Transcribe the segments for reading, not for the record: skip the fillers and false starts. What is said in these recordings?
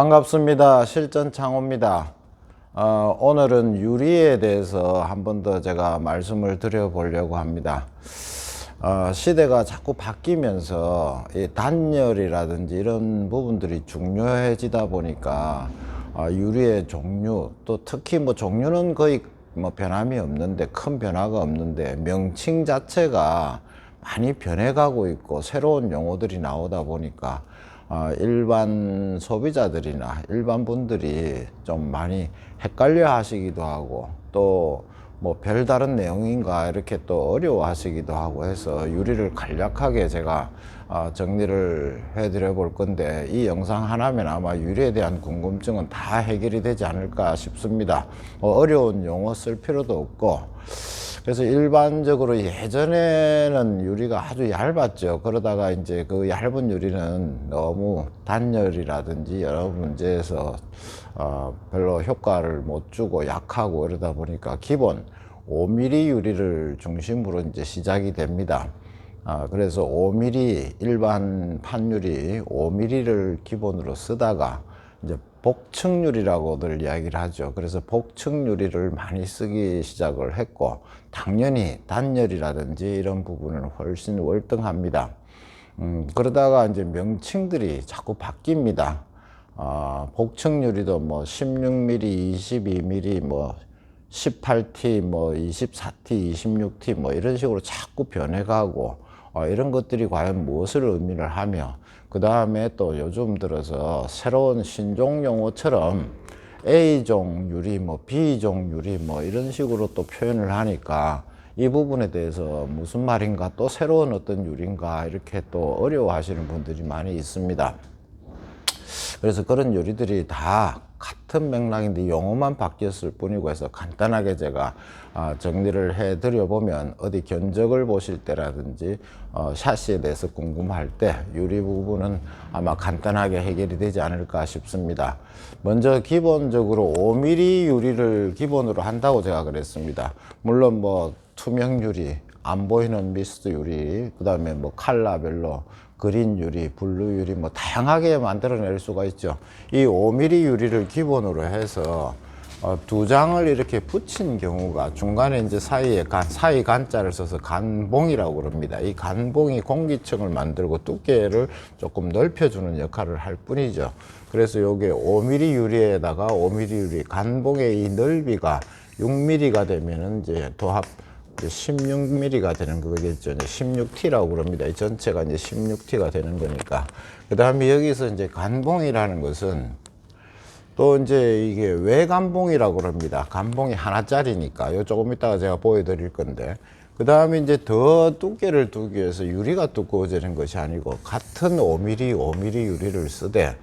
반갑습니다. 실전창호입니다. 오늘은 유리에 대해서 한 번 더 제가 말씀을 드려보려고 합니다. 시대가 자꾸 바뀌면서 이 단열이라든지 이런 부분들이 중요해지다 보니까 유리의 종류, 또 특히 뭐 종류는 거의 뭐 변함이 없는데, 큰 변화가 없는데, 명칭 자체가 많이 변해가고 있고 새로운 용어들이 나오다 보니까 일반 소비자들이나 일반 분들이 좀 많이 헷갈려 하시기도 하고, 또 뭐 별다른 내용인가 이렇게 또 어려워 하시기도 하고 해서 유리를 간략하게 제가 정리를 해 드려 볼 건데, 이 영상 하나면 아마 유리에 대한 궁금증은 다 해결이 되지 않을까 싶습니다. 어려운 용어 쓸 필요도 없고, 그래서 일반적으로 예전에는 유리가 아주 얇았죠. 그러다가 이제 그 얇은 유리는 너무 단열이라든지 여러 문제에서 별로 효과를 못 주고 약하고 이러다 보니까 기본 5mm 유리를 중심으로 이제 시작이 됩니다. 그래서 5mm 일반 판유리 5mm를 기본으로 쓰다가 이제 복층유리라고들 이야기를 하죠. 그래서 복층유리를 많이 쓰기 시작을 했고, 당연히 단열이라든지 이런 부분은 훨씬 월등합니다. 그러다가 이제 명칭들이 자꾸 바뀝니다. 복층유리도 뭐 16mm, 22mm, 뭐 18T, 뭐 24T, 26T 뭐 이런 식으로 자꾸 변해가고, 이런 것들이 과연 무엇을 의미를 하며, 그 다음에 또 요즘 들어서 새로운 신종 용어처럼 A종 유리, 뭐 B종 유리 뭐 이런 식으로 또 표현을 하니까 이 부분에 대해서 무슨 말인가, 또 새로운 어떤 유리인가 이렇게 또 어려워 하시는 분들이 많이 있습니다. 그래서 그런 유리들이 다 같은 맥락인데 용어만 바뀌었을 뿐이고 해서 간단하게 제가 정리를 해 드려 보면, 어디 견적을 보실 때라든지 샤시에 대해서 궁금할 때 유리 부분은 아마 간단하게 해결이 되지 않을까 싶습니다. 먼저 기본적으로 5mm 유리를 기본으로 한다고 제가 그랬습니다. 물론 뭐 투명 유리, 안 보이는 미스트 유리, 그 다음에 뭐 컬러별로 그린 유리, 블루 유리 뭐 다양하게 만들어낼 수가 있죠. 이 5mm 유리를 기본으로 해서 두 장을 이렇게 붙인 경우가, 중간에 이제 사이에 사이 간자를 써서 간봉이라고 그럽니다. 이 간봉이 공기층을 만들고 두께를 조금 넓혀주는 역할을 할 뿐이죠. 그래서 요게 5mm 유리에다가 5mm 유리 간봉의 이 넓이가 6mm가 되면은 이제 도합 16mm가 되는 거겠죠. 16T라고 그럽니다. 이 전체가 이제 16T가 되는 거니까. 그 다음에 여기서 이제 간봉이라는 것은 또 이제 이게 외간봉이라고 그럽니다. 간봉이 하나짜리니까. 요 조금 이따가 제가 보여드릴 건데. 그 다음에 이제 더 두께를 두기 위해서 유리가 두꺼워지는 것이 아니고, 같은 5mm 유리를 쓰되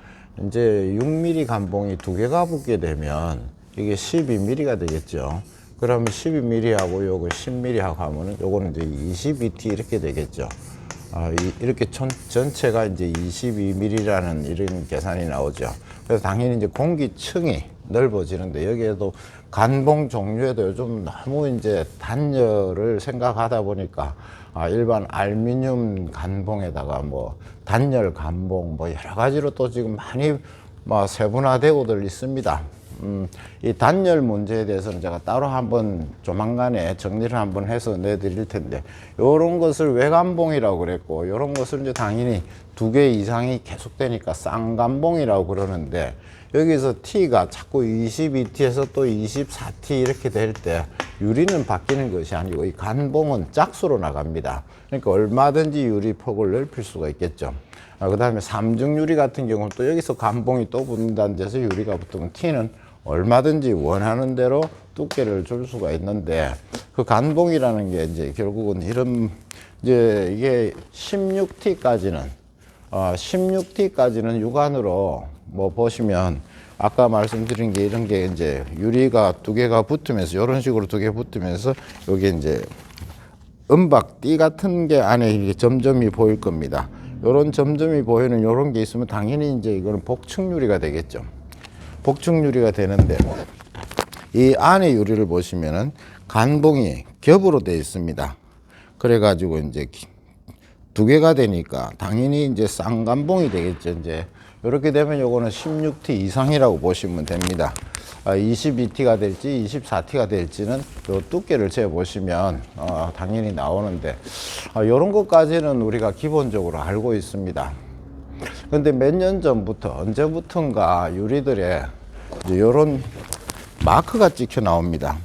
이제 6mm 간봉이 두 개가 붙게 되면 이게 12mm가 되겠죠. 그러면 12mm하고 요거 10mm하고 하면은 요거는 이제 22T 이렇게 되겠죠. 이렇게 전체가 이제 22mm라는 이런 계산이 나오죠. 그래서 당연히 이제 공기층이 넓어지는데, 여기에도 간봉 종류에도 요즘 너무 이제 단열을 생각하다 보니까 일반 알루미늄 간봉에다가 뭐 단열 간봉 뭐 여러 가지로 또 지금 많이 뭐 세분화되고들 있습니다. 이 단열 문제에 대해서는 제가 따로 한번 조만간에 정리를 한번 해서 내드릴 텐데, 요런 것을 외간봉이라고 그랬고, 요런 것을 이제 당연히 두 개 이상이 계속되니까 쌍간봉이라고 그러는데, 여기서 T가 자꾸 22T에서 또 24T 이렇게 될 때 유리는 바뀌는 것이 아니고 이 간봉은 짝수로 나갑니다. 그러니까 얼마든지 유리 폭을 넓힐 수가 있겠죠. 그 다음에 삼중 유리 같은 경우는 또 여기서 간봉이 또 붙는다는 데서 유리가 붙으면 T는 얼마든지 원하는 대로 두께를 줄 수가 있는데, 그 간봉이라는 게 이제 결국은 이런 이제 이게 16T까지는 육안으로 뭐 보시면 아까 말씀드린 게 이런 게 이제 유리가 두 개가 붙으면서 이런 식으로 두 개 붙으면서 여기 이제 은박 띠 같은 게 안에 이게 점점이 보일 겁니다. 요런 점점이 보이는 요런 게 있으면 당연히 이제 이거는 복층유리가 되겠죠. 복층유리가 되는데, 이 안에 유리를 보시면은 간봉이 겹으로 되어 있습니다. 그래가지고 이제 두 개가 되니까 당연히 이제 쌍간봉이 되겠죠. 이제 이렇게 되면 요거는 16T 이상이라고 보시면 됩니다. 22T가 될지 24T가 될지는 요 두께를 재 보시면 당연히 나오는데 요런 것까지는 우리가 기본적으로 알고 있습니다. 근데 몇 년 전부터 언제부턴가 유리들에 요런 마크가 찍혀 나옵니다.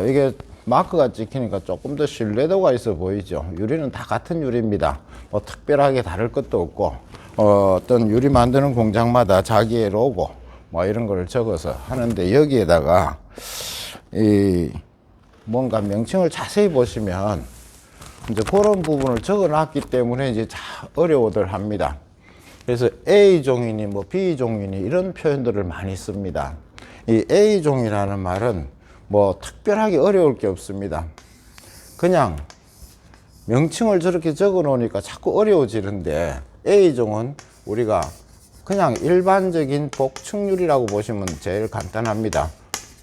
이게 마크가 찍히니까 조금 더 신뢰도가 있어 보이죠. 유리는 다 같은 유리입니다. 뭐 특별하게 다를 것도 없고 어떤 유리 만드는 공장마다 자기의 로고 뭐 이런 걸 적어서 하는데, 여기에다가 이 뭔가 명칭을 자세히 보시면 이제 그런 부분을 적어 놨기 때문에 이제 어려워들 합니다. 그래서 A종이니 뭐 B종이니 이런 표현들을 많이 씁니다. 이 A종이라는 말은 뭐 특별하게 어려울 게 없습니다. 그냥 명칭을 저렇게 적어 놓으니까 자꾸 어려워지는데, A종은 우리가 그냥 일반적인 복층유리라고 보시면 제일 간단합니다.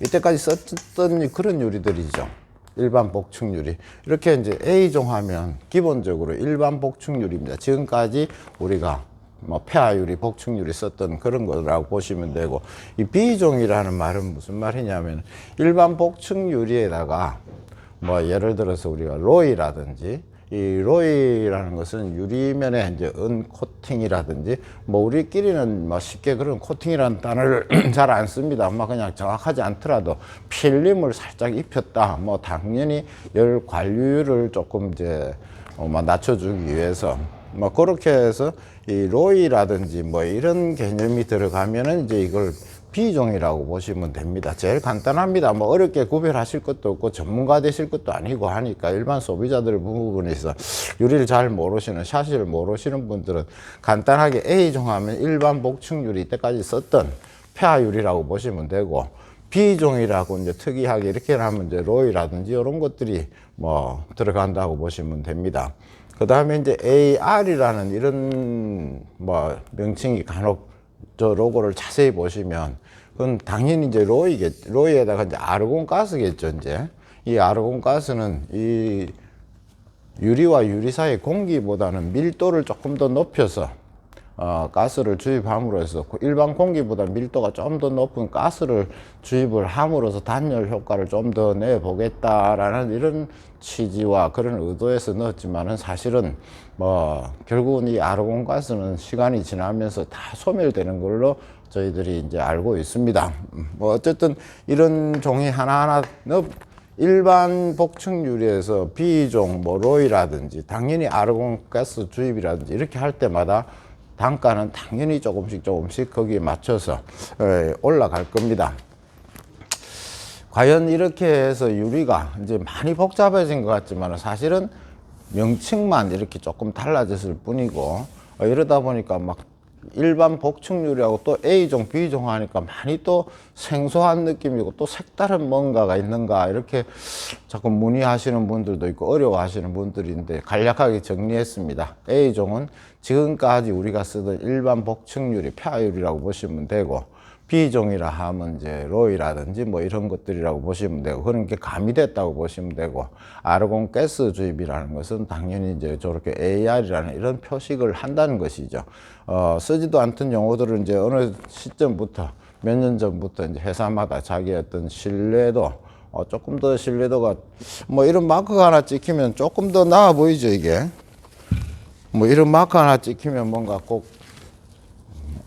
이때까지 썼던 그런 유리들이죠. 일반 복층유리. 이렇게 이제 A종 하면 기본적으로 일반 복층유리입니다. 지금까지 우리가 뭐 폐하유리, 복층유리 썼던 그런 거라고 보시면 되고, 이 B종이라는 말은 무슨 말이냐면 일반 복층유리에다가 뭐 예를 들어서 우리가 로이라든지, 이 로이라는 것은 유리면에 이제 은 코팅이라든지, 뭐 우리끼리는 뭐 쉽게 그런 코팅이라는 단어를 잘 안 씁니다. 뭐 그냥 정확하지 않더라도 필름을 살짝 입혔다, 뭐 당연히 열 관리율을 조금 이제 낮춰주기 위해서 뭐 그렇게 해서 이 로이라든지 뭐 이런 개념이 들어가면은 이제 이걸 B종이라고 보시면 됩니다. 제일 간단합니다. 뭐 어렵게 구별하실 것도 없고 전문가 되실 것도 아니고 하니까, 일반 소비자들 부분에서 유리를 잘 모르시는, 샤시를 모르시는 분들은 간단하게 A종 하면 일반 복층유리, 이때까지 썼던 폐하유리라고 보시면 되고, B종이라고 이제 특이하게 이렇게 하면 이제 로이라든지 이런 것들이 뭐 들어간다고 보시면 됩니다. 그 다음에 이제 AR이라는 이런 뭐 명칭이 간혹 저 로고를 자세히 보시면 그건 당연히 이제 로이에다가 이제 아르곤 가스겠죠. 이제 이 아르곤 가스는 이 유리와 유리 사이 공기보다는 밀도를 조금 더 높여서 가스를 주입함으로써 일반 공기보다 밀도가 좀 더 높은 가스를 주입을 함으로써 단열 효과를 좀 더 내보겠다라는 이런 취지와 그런 의도에서 넣었지만은, 사실은 뭐 결국은 이 아르곤 가스는 시간이 지나면서 다 소멸되는 걸로 저희들이 이제 알고 있습니다. 뭐 어쨌든 이런 종이 하나하나 일반 복층 유리에서 B종, 뭐 로이라든지 당연히 아르곤 가스 주입이라든지 이렇게 할 때마다 단가는 당연히 조금씩 거기에 맞춰서 올라갈 겁니다. 과연 이렇게 해서 유리가 이제 많이 복잡해진 것 같지만 사실은 명칭만 이렇게 조금 달라졌을 뿐이고, 이러다 보니까 막 일반 복층 유리하고 또 A종, B종 하니까 많이 또 생소한 느낌이고 또 색다른 뭔가가 있는가, 이렇게 자꾸 문의하시는 분들도 있고 어려워하시는 분들인데 간략하게 정리했습니다. A종은 지금까지 우리가 쓰던 일반 복층 유리, 폐하유리라고 보시면 되고, B종이라 하면 이제 로이라든지 뭐 이런 것들이라고 보시면 되고, 그런 게 가미됐다고 보시면 되고, 아르곤 가스 주입이라는 것은 당연히 이제 저렇게 AR이라는 이런 표식을 한다는 것이죠. 쓰지도 않던 용어들은 이제 어느 시점부터 몇 년 전부터 이제 회사마다 자기의 어떤 신뢰도, 조금 더 신뢰도가 뭐 이런 마크가 하나 찍히면 조금 더 나아 보이죠. 이게 뭐 이런 마크 하나 찍히면 뭔가 꼭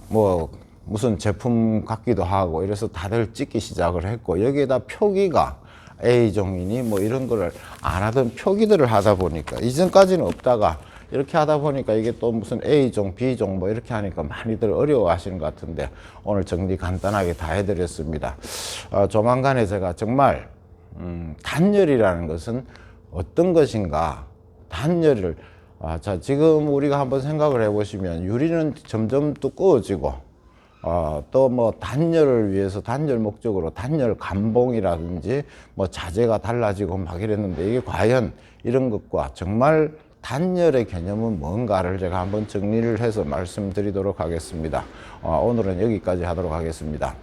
뭐 무슨 제품 같기도 하고, 이래서 다들 찍기 시작을 했고, 여기에다 표기가 A종이니 뭐 이런 거를 안 하던 표기들을 하다 보니까, 이전까지는 없다가 이렇게 하다 보니까 이게 또 무슨 A종, B종 뭐 이렇게 하니까 많이들 어려워하시는 것 같은데, 오늘 정리 간단하게 다 해드렸습니다. 조만간에 제가 정말 단열이라는 것은 어떤 것인가, 단열을 자, 지금 우리가 한번 생각을 해보시면 유리는 점점 두꺼워지고, 또 뭐 단열을 위해서 단열 목적으로 단열 감봉이라든지 뭐 자재가 달라지고 막 이랬는데, 이게 과연 이런 것과 정말 단열의 개념은 뭔가를 제가 한번 정리를 해서 말씀드리도록 하겠습니다. 오늘은 여기까지 하도록 하겠습니다.